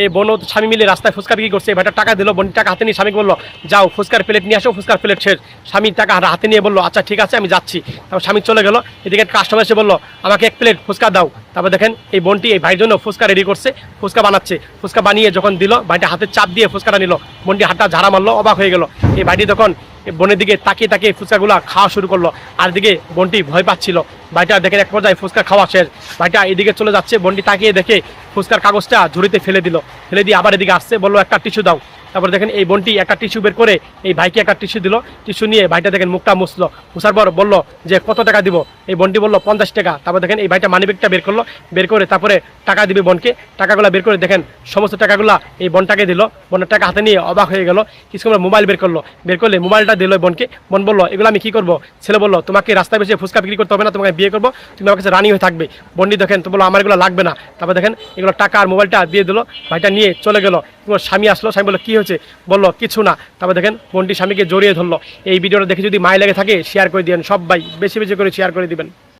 এই বোন ও স্বামী মিলে রাস্তায় ফুচকা বিক্রি করছে। ভাইটা টাকা দিল, বোন টাকা হাতে নিয়ে স্বামীকে বললো যাও ফুচকার প্লেট নিয়ে আসো, ফুচকার প্লেট শেষ। স্বামী টাকা হাতে নিয়ে বললো আচ্ছা ঠিক আছে আমি যাচ্ছি। তারপর স্বামী চলে গেল। এদিকে কাস্টমার এসে বললো আমাকে এক প্লেট ফুচকা দাও। তারপর দেখেন এই বোনটি এই ভাইয়ের জন্য ফুচকা রেডি করছে, ফুচকা বানাচ্ছে। ফুচকা বানিয়ে যখন দিল, ভাইটা হাতে চাপ দিয়ে ফুচকাটা নিল। বোনটি হাতটা ঝাড়া মারলো, অবাক হয়ে গেল। এই ভাইটি তখন বোনের দিকে তাকিয়ে তাকিয়ে ফুচকাগুলা খাওয়া শুরু করলো। আর দিকে বোনটি ভয় পাচ্ছিল। ভাইটা দেখেন এক পর্যায়ে ফুচকা খাওয়া শেষ, ভাইটা এদিকে চলে যাচ্ছে। বোনটি তাকিয়ে দেখে ফুচকার কাগজটা ঝুড়িতে ফেলে দিল। ফেলে দিয়ে আবার এদিকে আসছে, বললো একটা টিস্যু দাও। তারপর দেখেন এই বোনটি একটা টিস্যু বের করে এই ভাইকে একটা টিস্যু দিল। টিস্যু নিয়ে ভাইটা দেখেন মুখটা মুছলো। মুছার পর বললো যে কত টাকা দিব। এই বোনটি বললো 50 টাকা। তারপর দেখেন এই ভাইটা মানিব্যাগটা বের করলো, বের করে তারপরে টাকা দিবে বোনকে। টাকাগুলো বের করে দেখেন সমস্ত টাকাগুলা এই বোনটাকে দিল। বোনের টাকা হাতে নিয়ে অবাক হয়ে গেল। কিছু মোবাইল বের করলো, বের করলে মোবাইলটা দিল বোনকে। বোন বললো এগুলো আমি কি করবো। ছেলে বললো তোমাকে রাস্তায় বেশি ফুচকা বিক্রি করতে হবে না, তোমাকে বিয়ে করবো, তুমি আমার কাছে রানি হয়ে থাকবে। বোনটি দেখেন তো বললো আমার এগুলো লাগবে না। তারপর দেখেন এগুলো টাকা আর মোবাইলটা দিয়ে দিল। ভাইটা নিয়ে চলে গেল। স্বামী আসলো, স্বামী বললো কি হয়েছে, বললো কিছু না। তারপর দেখেন বোনটি স্বামীকে জড়িয়ে ধরলো। এই ভিডিওটা দেখে যদি মায় লেগে থাকে শেয়ার করে দিবেন, সবাই বেশি বেশি করে শেয়ার করে দিবেন।